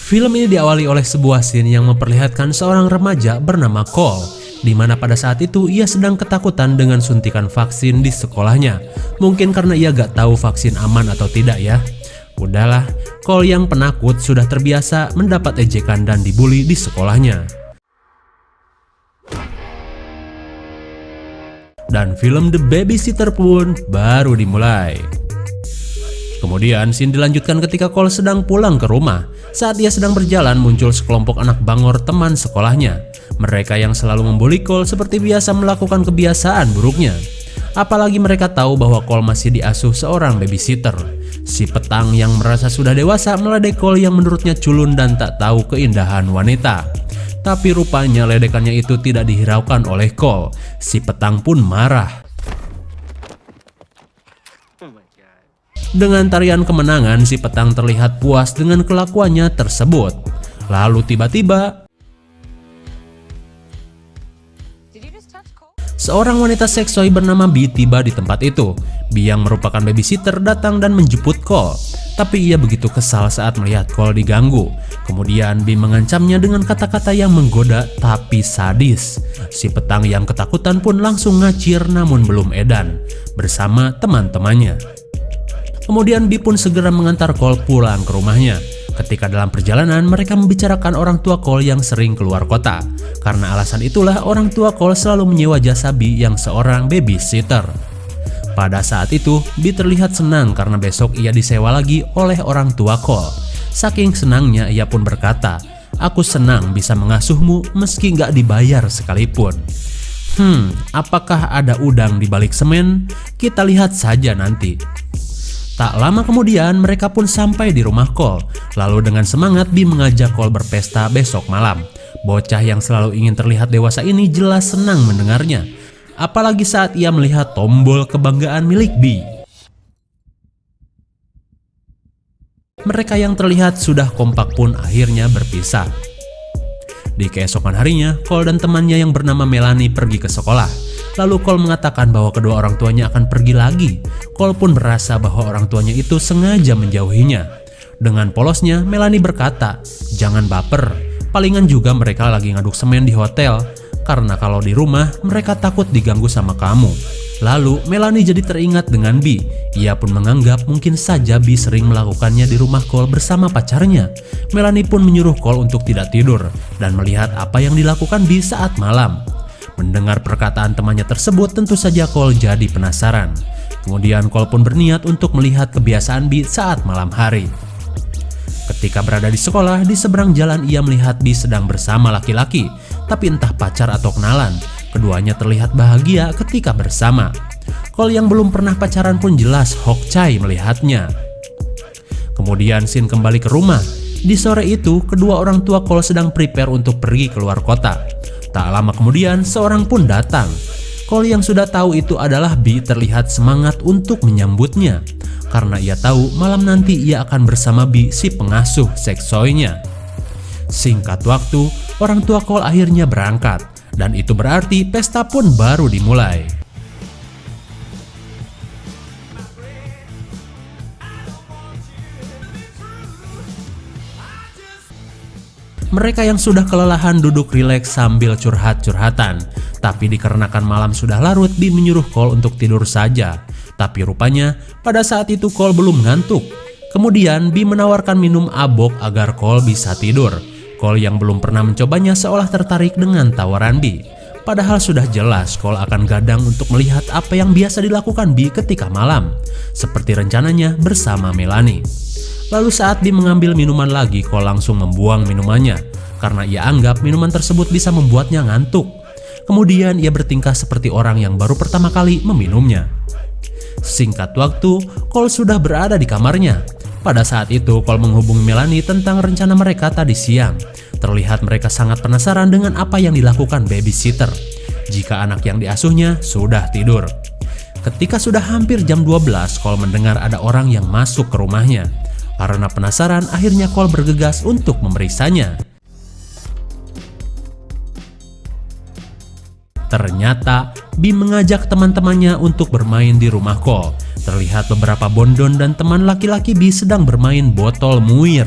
Film ini diawali oleh sebuah scene yang memperlihatkan seorang remaja bernama Cole, di mana pada saat itu ia sedang ketakutan dengan suntikan vaksin di sekolahnya. Mungkin karena ia gak tahu vaksin aman atau tidak ya. Udahlah, Cole yang penakut sudah terbiasa mendapat ejekan dan dibully di sekolahnya. Dan film The Babysitter pun baru dimulai. Kemudian scene dilanjutkan ketika Cole sedang pulang ke rumah. Saat ia sedang berjalan muncul sekelompok anak bangor teman sekolahnya. Mereka yang selalu membuli Cole seperti biasa melakukan kebiasaan buruknya. Apalagi mereka tahu bahwa Cole masih diasuh seorang babysitter. Si petang yang merasa sudah dewasa meledek Cole yang menurutnya culun dan tak tahu keindahan wanita. Tapi rupanya ledekannya itu tidak dihiraukan oleh Cole. Si petang pun marah. Dengan tarian kemenangan, si petang terlihat puas dengan kelakuannya tersebut. Lalu tiba-tiba seorang wanita seksoi bernama Bee tiba di tempat itu. Bee yang merupakan babysitter datang dan menjemput Cole. Tapi ia begitu kesal saat melihat Cole diganggu. Kemudian Bee mengancamnya dengan kata-kata yang menggoda tapi sadis. Si petang yang ketakutan pun langsung ngacir namun belum edan bersama teman-temannya. Kemudian Bee pun segera mengantar Cole pulang ke rumahnya. Ketika dalam perjalanan mereka membicarakan orang tua Cole yang sering keluar kota. Karena alasan itulah orang tua Cole selalu menyewa jasa Bee yang seorang babysitter. Pada saat itu Bee terlihat senang karena besok ia disewa lagi oleh orang tua Cole. Saking senangnya ia pun berkata, "Aku senang bisa mengasuhmu meski nggak dibayar sekalipun." Apakah ada udang di balik semen? Kita lihat saja nanti. Tak lama kemudian mereka pun sampai di rumah Cole. Lalu dengan semangat Bee mengajak Cole berpesta besok malam. Bocah yang selalu ingin terlihat dewasa ini jelas senang mendengarnya. Apalagi saat ia melihat tombol kebanggaan milik Bee. Mereka yang terlihat sudah kompak pun akhirnya berpisah. Di keesokan harinya, Cole dan temannya yang bernama Melanie pergi ke sekolah. Lalu Cole mengatakan bahwa kedua orang tuanya akan pergi lagi. Cole pun merasa bahwa orang tuanya itu sengaja menjauhinya. Dengan polosnya, Melanie berkata, "Jangan baper, palingan juga mereka lagi ngaduk semen di hotel. Karena kalau di rumah, mereka takut diganggu sama kamu." Lalu Melanie jadi teringat dengan Bee. Ia pun menganggap mungkin saja Bee sering melakukannya di rumah Cole bersama pacarnya. Melanie pun menyuruh Cole untuk tidak tidur dan melihat apa yang dilakukan Bee saat malam. Mendengar perkataan temannya tersebut, tentu saja Cole jadi penasaran. Kemudian Cole pun berniat untuk melihat kebiasaan Bee saat malam hari. Ketika berada di sekolah, di seberang jalan ia melihat Bee sedang bersama laki-laki, tapi entah pacar atau kenalan. Keduanya terlihat bahagia ketika bersama. Cole yang belum pernah pacaran pun jelas hokcai melihatnya. Kemudian scene kembali ke rumah. Di sore itu, kedua orang tua Cole sedang prepare untuk pergi keluar kota. Tak lama kemudian, seorang pun datang. Cole yang sudah tahu itu adalah Bee terlihat semangat untuk menyambutnya. Karena ia tahu malam nanti ia akan bersama Bee, si pengasuh seksoinya. Singkat waktu, orang tua Cole akhirnya berangkat. Dan itu berarti pesta pun baru dimulai. Mereka yang sudah kelelahan duduk rileks sambil curhat-curhatan. Tapi dikarenakan malam sudah larut, Bee menyuruh Cole untuk tidur saja. Tapi rupanya pada saat itu Cole belum ngantuk. Kemudian Bee menawarkan minum abok agar Cole bisa tidur. Cole yang belum pernah mencobanya seolah tertarik dengan tawaran Bee. Padahal sudah jelas Cole akan gadang untuk melihat apa yang biasa dilakukan Bee ketika malam. Seperti rencananya bersama Melanie. Lalu saat Bee mengambil minuman lagi, Cole langsung membuang minumannya. Karena ia anggap minuman tersebut bisa membuatnya ngantuk. Kemudian ia bertingkah seperti orang yang baru pertama kali meminumnya. Singkat waktu, Cole sudah berada di kamarnya. Pada saat itu Cole menghubungi Melanie tentang rencana mereka tadi siang. Terlihat mereka sangat penasaran dengan apa yang dilakukan babysitter jika anak yang diasuhnya sudah tidur. Ketika sudah hampir jam 12, Cole mendengar ada orang yang masuk ke rumahnya. Karena penasaran, akhirnya Cole bergegas untuk memeriksanya. Ternyata Bee mengajak teman-temannya untuk bermain di rumah Cole. Terlihat beberapa bondon dan teman laki-laki Bee sedang bermain botol muir.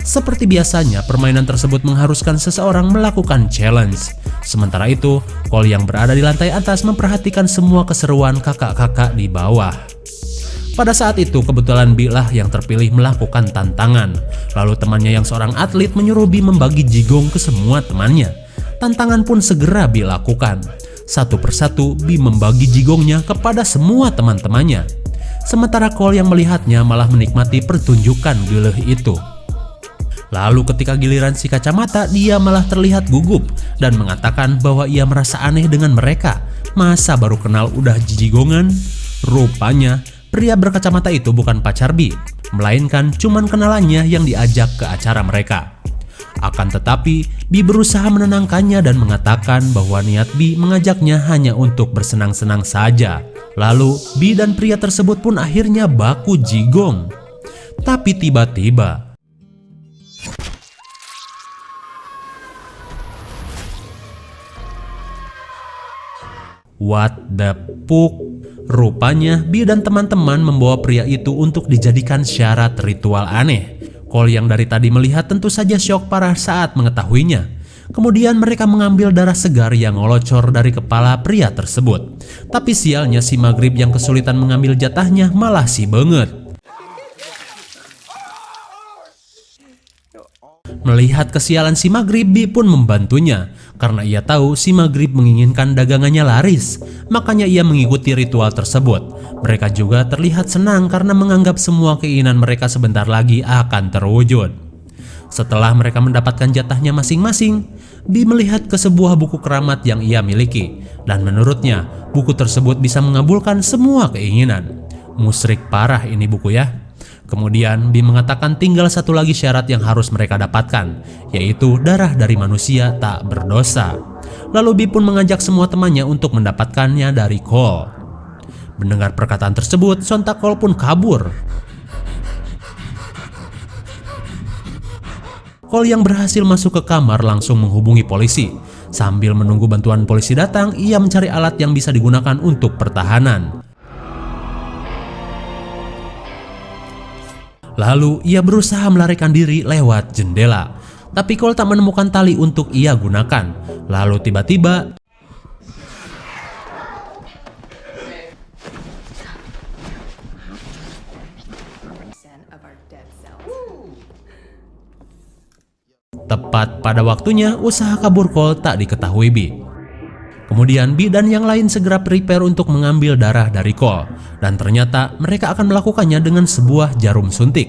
Seperti biasanya, permainan tersebut mengharuskan seseorang melakukan challenge. Sementara itu, Cole yang berada di lantai atas memperhatikan semua keseruan kakak-kakak di bawah. Pada saat itu, kebetulan Bi lah yang terpilih melakukan tantangan. Lalu temannya yang seorang atlet menyuruh Bi membagi jigong ke semua temannya. Tantangan pun segera Bi lakukan. Satu persatu, Bi membagi jigongnya kepada semua teman-temannya. Sementara Cole yang melihatnya malah menikmati pertunjukan geleh itu. Lalu ketika giliran si kacamata, dia malah terlihat gugup dan mengatakan bahwa ia merasa aneh dengan mereka. Masa baru kenal udah jijigongan? Rupanya pria berkacamata itu bukan pacar Bi, melainkan cuman kenalannya yang diajak ke acara mereka. Akan tetapi, Bi berusaha menenangkannya dan mengatakan bahwa niat Bi mengajaknya hanya untuk bersenang-senang saja. Lalu, Bi dan pria tersebut pun akhirnya baku jigong. Tapi tiba-tiba, what the fuck? Rupanya Bi dan teman-teman membawa pria itu untuk dijadikan syarat ritual aneh. Cole yang dari tadi melihat tentu saja syok parah saat mengetahuinya. Kemudian mereka mengambil darah segar yang ngolocor dari kepala pria tersebut. Tapi sialnya si Maghrib yang kesulitan mengambil jatahnya malah si banget. Melihat kesialan si Maghrib, Bi pun membantunya. Karena ia tahu si Maghrib menginginkan dagangannya laris. Makanya ia mengikuti ritual tersebut. Mereka juga terlihat senang karena menganggap semua keinginan mereka sebentar lagi akan terwujud. Setelah mereka mendapatkan jatahnya masing-masing, Bi melihat ke sebuah buku keramat yang ia miliki. Dan menurutnya, buku tersebut bisa mengabulkan semua keinginan. Musyrik parah ini buku ya. Kemudian Bi mengatakan tinggal satu lagi syarat yang harus mereka dapatkan, yaitu darah dari manusia tak berdosa. Lalu Bi pun mengajak semua temannya untuk mendapatkannya dari Cole. Mendengar perkataan tersebut, sontak Cole pun kabur. Cole yang berhasil masuk ke kamar langsung menghubungi polisi. Sambil menunggu bantuan polisi datang, ia mencari alat yang bisa digunakan untuk pertahanan. Lalu ia berusaha melarikan diri lewat jendela. Tapi Cole tak menemukan tali untuk ia gunakan. Lalu tiba-tiba tepat pada waktunya usaha kabur Cole tak diketahui Bi. Kemudian Bi dan yang lain segera prepare untuk mengambil darah dari Cole. Dan ternyata mereka akan melakukannya dengan sebuah jarum suntik.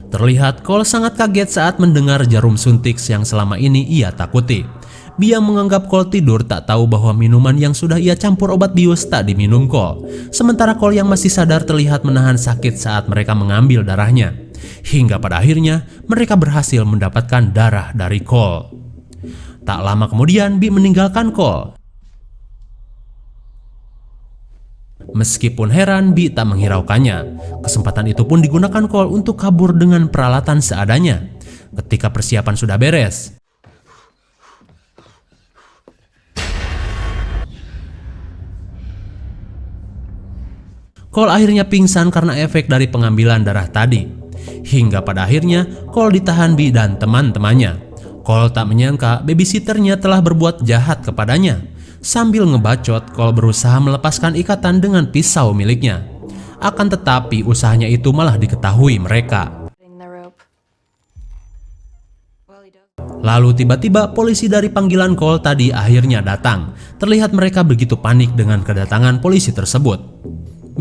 Terlihat Cole sangat kaget saat mendengar jarum suntik yang selama ini ia takuti. Bi yang menganggap Cole tidur tak tahu bahwa minuman yang sudah ia campur obat bius tak diminum Cole. Sementara Cole yang masih sadar terlihat menahan sakit saat mereka mengambil darahnya. Hingga pada akhirnya mereka berhasil mendapatkan darah dari Cole. Tak lama kemudian Bi meninggalkan Cole. Meskipun heran, Bi tak menghiraukannya. Kesempatan itu pun digunakan Cole untuk kabur dengan peralatan seadanya. Ketika persiapan sudah beres, Cole akhirnya pingsan karena efek dari pengambilan darah tadi. Hingga pada akhirnya Cole ditahan Bi dan teman-temannya. Cole tak menyangka babysitternya telah berbuat jahat kepadanya. Sambil ngebacot, Cole berusaha melepaskan ikatan dengan pisau miliknya. Akan tetapi usahanya itu malah diketahui mereka. Lalu tiba-tiba polisi dari panggilan Cole tadi akhirnya datang. Terlihat mereka begitu panik dengan kedatangan polisi tersebut.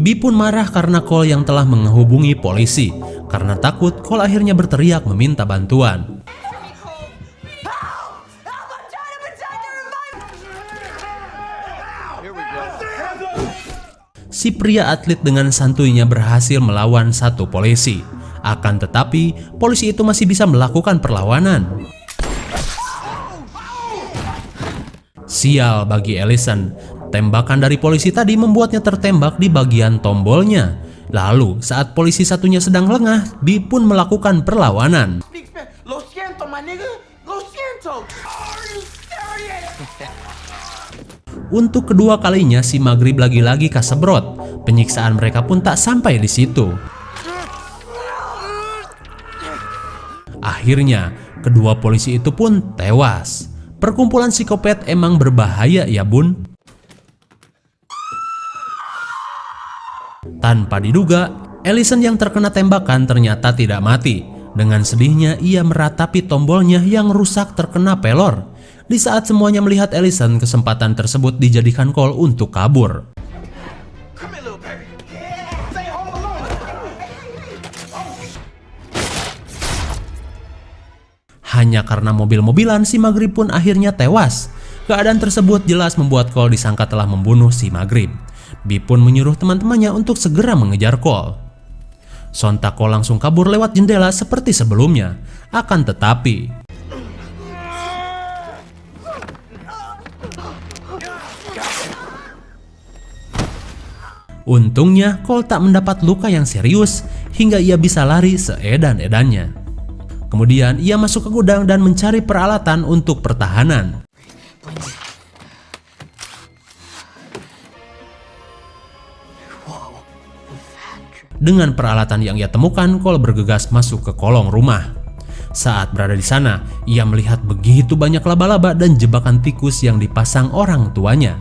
Bi pun marah karena Cole yang telah menghubungi polisi. Karena takut, Cole akhirnya berteriak meminta bantuan. Si pria atlet dengan santuinya berhasil melawan satu polisi. Akan tetapi, polisi itu masih bisa melakukan perlawanan. Sial bagi Allison, tembakan dari polisi tadi membuatnya tertembak di bagian tombolnya. Lalu, saat polisi satunya sedang lengah, Bi pun melakukan perlawanan. Untuk kedua kalinya si Maghrib lagi-lagi kasebrot. Penyiksaan mereka pun tak sampai di situ. Akhirnya, kedua polisi itu pun tewas. Perkumpulan psikopat emang berbahaya ya bun? Tanpa diduga, Ellison yang terkena tembakan ternyata tidak mati. Dengan sedihnya ia meratapi tombolnya yang rusak terkena pelor. Di saat semuanya melihat Ellison, kesempatan tersebut dijadikan Cole untuk kabur. Hanya karena mobil-mobilan, si Maghrib pun akhirnya tewas. Keadaan tersebut jelas membuat Cole disangka telah membunuh si Maghrib. Bee pun menyuruh teman-temannya untuk segera mengejar Cole. Sontak Cole langsung kabur lewat jendela seperti sebelumnya. Akan tetapi, untungnya Cole tak mendapat luka yang serius hingga ia bisa lari seedan-edannya. Kemudian ia masuk ke gudang dan mencari peralatan untuk pertahanan. Dengan peralatan yang ia temukan, Cole bergegas masuk ke kolong rumah. Saat berada di sana, ia melihat begitu banyak laba-laba dan jebakan tikus yang dipasang orang tuanya.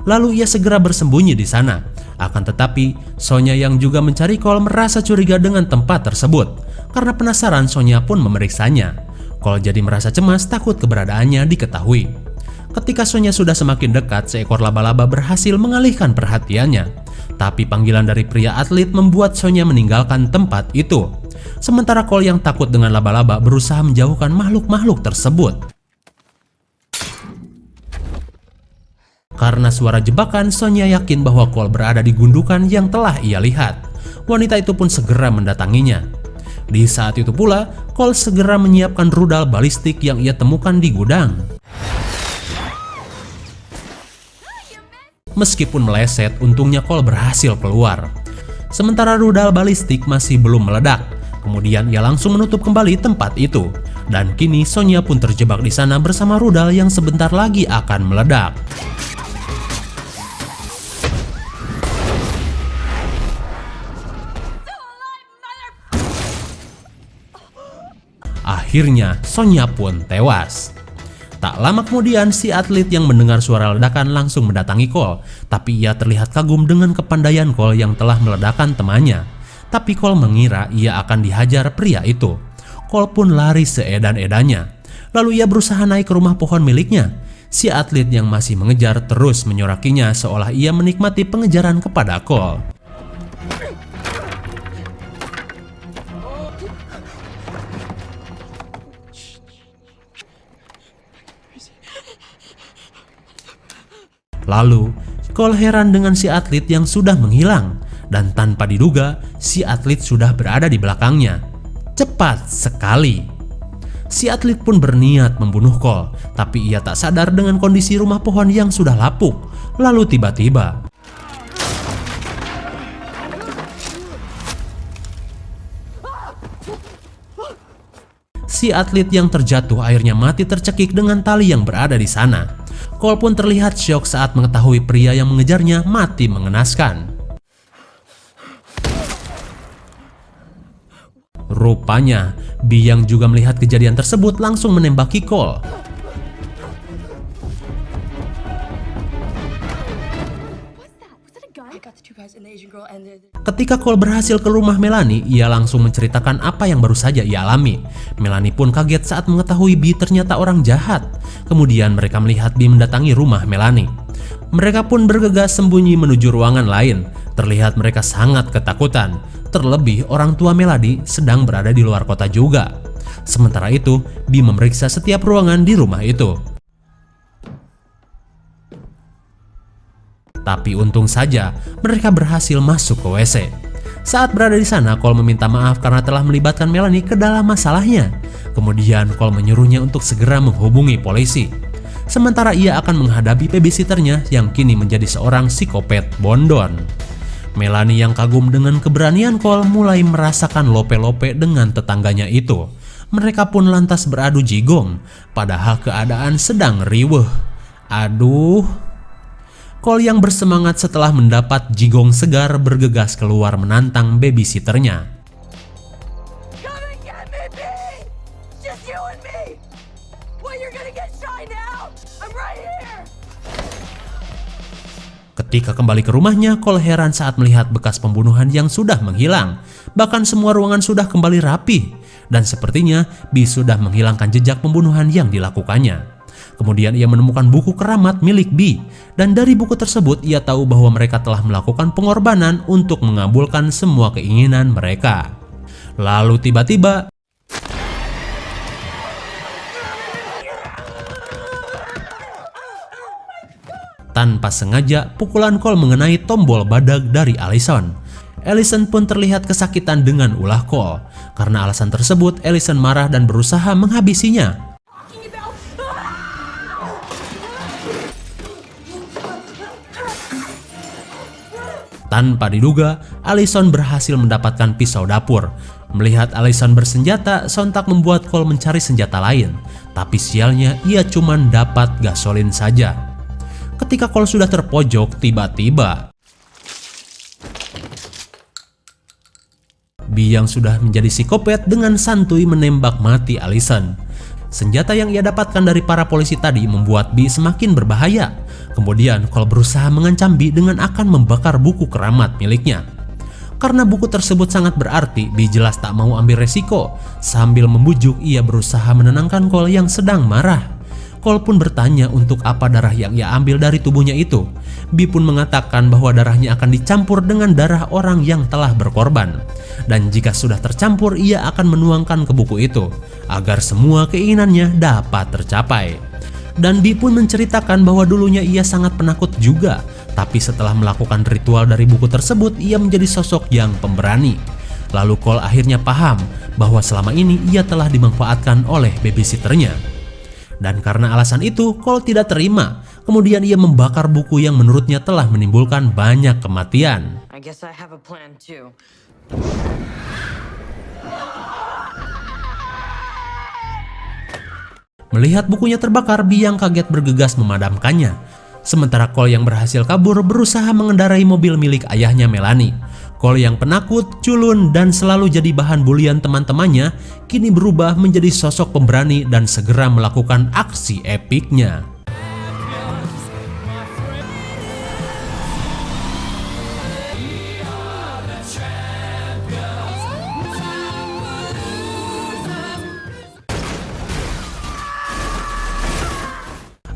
Lalu ia segera bersembunyi di sana. Akan tetapi, Sonya yang juga mencari Cole merasa curiga dengan tempat tersebut. Karena penasaran, Sonya pun memeriksanya. Cole jadi merasa cemas takut keberadaannya diketahui. Ketika Sonya sudah semakin dekat, seekor laba-laba berhasil mengalihkan perhatiannya. Tapi panggilan dari pria atlet membuat Sonya meninggalkan tempat itu. Sementara Cole yang takut dengan laba-laba berusaha menjauhkan makhluk-makhluk tersebut. Karena suara jebakan, Sonya yakin bahwa Cole berada di gundukan yang telah ia lihat. Wanita itu pun segera mendatanginya. Di saat itu pula, Cole segera menyiapkan rudal balistik yang ia temukan di gudang. Meskipun meleset, untungnya Cole berhasil keluar. Sementara rudal balistik masih belum meledak. Kemudian ia langsung menutup kembali tempat itu. Dan kini Sonya pun terjebak di sana bersama rudal yang sebentar lagi akan meledak. Akhirnya Sonya pun tewas. Tak lama kemudian, si atlet yang mendengar suara ledakan langsung mendatangi Cole. Tapi ia terlihat kagum dengan kepandaian Cole yang telah meledakkan temannya. Tapi Cole mengira ia akan dihajar pria itu. Cole pun lari seedan-edannya. Lalu ia berusaha naik ke rumah pohon miliknya. Si atlet yang masih mengejar terus menyorakinya seolah ia menikmati pengejaran kepada Cole. Lalu, Cole heran dengan si atlet yang sudah menghilang, dan tanpa diduga, si atlet sudah berada di belakangnya. Cepat sekali. Si atlet pun berniat membunuh Cole, tapi ia tak sadar dengan kondisi rumah pohon yang sudah lapuk. Lalu tiba-tiba, si atlet yang terjatuh akhirnya mati tercekik dengan tali yang berada di sana. Cole pun terlihat syok saat mengetahui pria yang mengejarnya mati mengenaskan. Rupanya, Bee yang juga melihat kejadian tersebut langsung menembaki Cole. Ketika Cole berhasil ke rumah Melanie, ia langsung menceritakan apa yang baru saja ia alami. Melanie pun kaget saat mengetahui Bee ternyata orang jahat. Kemudian mereka melihat Bee mendatangi rumah Melanie. Mereka pun bergegas sembunyi menuju ruangan lain. Terlihat mereka sangat ketakutan. Terlebih orang tua Melanie sedang berada di luar kota juga. Sementara itu, Bee memeriksa setiap ruangan di rumah itu. Tapi untung saja mereka berhasil masuk ke WC. Saat berada di sana, Cole meminta maaf karena telah melibatkan Melanie ke dalam masalahnya. Kemudian Cole menyuruhnya untuk segera menghubungi polisi. Sementara ia akan menghadapi babysitternya yang kini menjadi seorang psikopat bondon. Melanie yang kagum dengan keberanian Cole mulai merasakan lope-lope dengan tetangganya itu. Mereka pun lantas beradu jigong, padahal keadaan sedang riweuh. Aduh. Cole yang bersemangat setelah mendapat jigong segar bergegas keluar menantang babysitternya. on me! Well, you're gonna get shot now! I'm right here! Ketika kembali ke rumahnya, Cole heran saat melihat bekas pembunuhan yang sudah menghilang. Bahkan semua ruangan sudah kembali rapi. Dan sepertinya B sudah menghilangkan jejak pembunuhan yang dilakukannya. Kemudian ia menemukan buku keramat milik B. Dan dari buku tersebut ia tahu bahwa mereka telah melakukan pengorbanan untuk mengabulkan semua keinginan mereka. Lalu tiba-tiba tanpa sengaja, pukulan Cole mengenai tombol badag dari Allison. Allison pun terlihat kesakitan dengan ulah Cole. Karena alasan tersebut, Allison marah dan berusaha menghabisinya. Tanpa diduga, Allison berhasil mendapatkan pisau dapur. Melihat Allison bersenjata, sontak membuat Cole mencari senjata lain. Tapi sialnya, ia cuma dapat gasolin saja. Ketika Cole sudah terpojok, tiba-tiba B yang sudah menjadi psikopat dengan santuy menembak mati Allison. Senjata yang ia dapatkan dari para polisi tadi membuat B semakin berbahaya. Kemudian Cole berusaha mengancam B dengan akan membakar buku keramat miliknya. Karena buku tersebut sangat berarti, B jelas tak mau ambil resiko. Sambil membujuk, ia berusaha menenangkan Cole yang sedang marah. Cole pun bertanya untuk apa darah yang ia ambil dari tubuhnya itu. B pun mengatakan bahwa darahnya akan dicampur dengan darah orang yang telah berkorban. Dan jika sudah tercampur, ia akan menuangkan ke buku itu agar semua keinginannya dapat tercapai. Dan B pun menceritakan bahwa dulunya ia sangat penakut juga. Tapi setelah melakukan ritual dari buku tersebut, ia menjadi sosok yang pemberani. Lalu Cole akhirnya paham bahwa selama ini ia telah dimanfaatkan oleh babysitternya. Dan karena alasan itu, Cole tidak terima. Kemudian ia membakar buku yang menurutnya telah menimbulkan banyak kematian. I guess I have a plan too. Melihat bukunya terbakar, B yang kaget bergegas memadamkannya. Sementara Cole yang berhasil kabur berusaha mengendarai mobil milik ayahnya Melanie. Cole yang penakut, culun, dan selalu jadi bahan bulian teman-temannya kini berubah menjadi sosok pemberani dan segera melakukan aksi epiknya.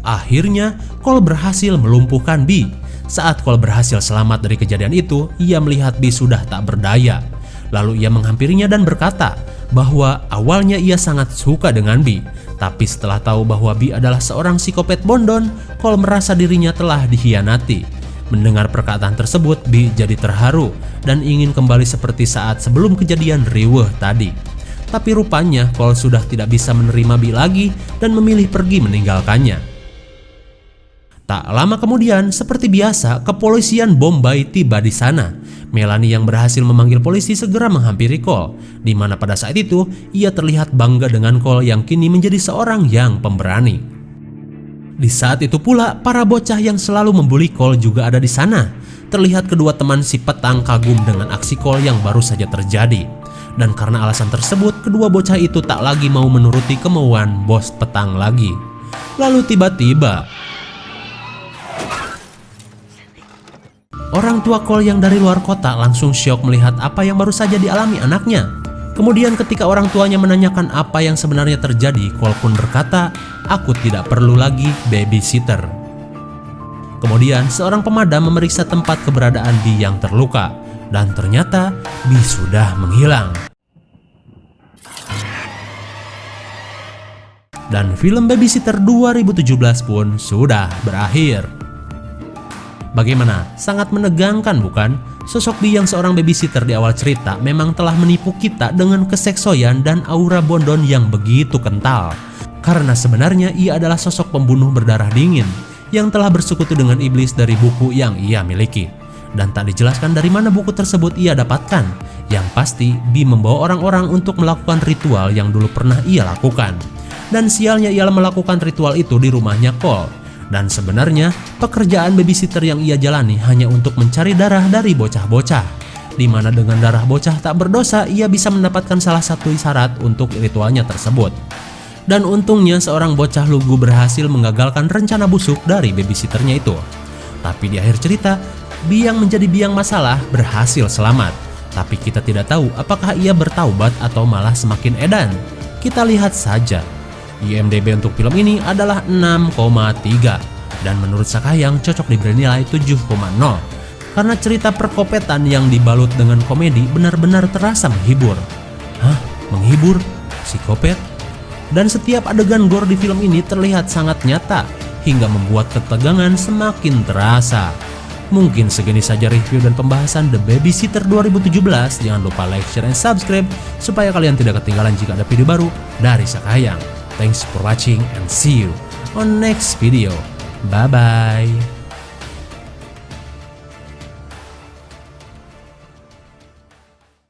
Akhirnya, Cole berhasil melumpuhkan B. Saat Cole berhasil selamat dari kejadian itu, ia melihat B sudah tak berdaya. Lalu ia menghampirinya dan berkata bahwa awalnya ia sangat suka dengan B. Tapi setelah tahu bahwa B adalah seorang psikopat bondon, Cole merasa dirinya telah dikhianati. Mendengar perkataan tersebut, B jadi terharu dan ingin kembali seperti saat sebelum kejadian riweuh tadi. Tapi rupanya Cole sudah tidak bisa menerima B lagi dan memilih pergi meninggalkannya. Tak lama kemudian, seperti biasa, kepolisian Bombay tiba di sana. Melanie yang berhasil memanggil polisi segera menghampiri Cole, di mana pada saat itu ia terlihat bangga dengan Cole yang kini menjadi seorang yang pemberani. Di saat itu pula, para bocah yang selalu membuli Cole juga ada di sana. Terlihat kedua teman si petang kagum dengan aksi Cole yang baru saja terjadi. Dan karena alasan tersebut, kedua bocah itu tak lagi mau menuruti kemauan bos petang lagi. Lalu tiba-tiba orang tua Cole yang dari luar kota langsung syok melihat apa yang baru saja dialami anaknya. Kemudian ketika orang tuanya menanyakan apa yang sebenarnya terjadi, Cole pun berkata, "Aku tidak perlu lagi babysitter." Kemudian seorang pemadam memeriksa tempat keberadaan B yang terluka. Dan ternyata B sudah menghilang. Dan film Babysitter 2017 pun sudah berakhir. Bagaimana? Sangat menegangkan bukan? Sosok B yang seorang babysitter di awal cerita memang telah menipu kita dengan keseksoyan dan aura bondon yang begitu kental. Karena sebenarnya ia adalah sosok pembunuh berdarah dingin yang telah bersekutu dengan iblis dari buku yang ia miliki. Dan tak dijelaskan dari mana buku tersebut ia dapatkan. Yang pasti B membawa orang-orang untuk melakukan ritual yang dulu pernah ia lakukan. Dan sialnya ialah melakukan ritual itu di rumahnya Cole. Dan sebenarnya pekerjaan babysitter yang ia jalani hanya untuk mencari darah dari bocah-bocah. Di mana dengan darah bocah tak berdosa ia bisa mendapatkan salah satu syarat untuk ritualnya tersebut. Dan untungnya seorang bocah lugu berhasil menggagalkan rencana busuk dari babysitternya itu. Tapi di akhir cerita, biang menjadi biang masalah berhasil selamat. Tapi kita tidak tahu apakah ia bertaubat atau malah semakin edan. Kita lihat saja. IMDb untuk film ini adalah 6,3 dan menurut Sakayang cocok diberi nilai 7,0 karena cerita perkopetan yang dibalut dengan komedi benar-benar terasa menghibur. Hah? Menghibur? Psikopet? Dan setiap adegan gore di film ini terlihat sangat nyata hingga membuat ketegangan semakin terasa. Mungkin segini saja review dan pembahasan The Babysitter 2017. Jangan lupa like, share, and subscribe supaya kalian tidak ketinggalan jika ada video baru dari Sakayang. Thanks for watching and see you on next video. Bye-bye.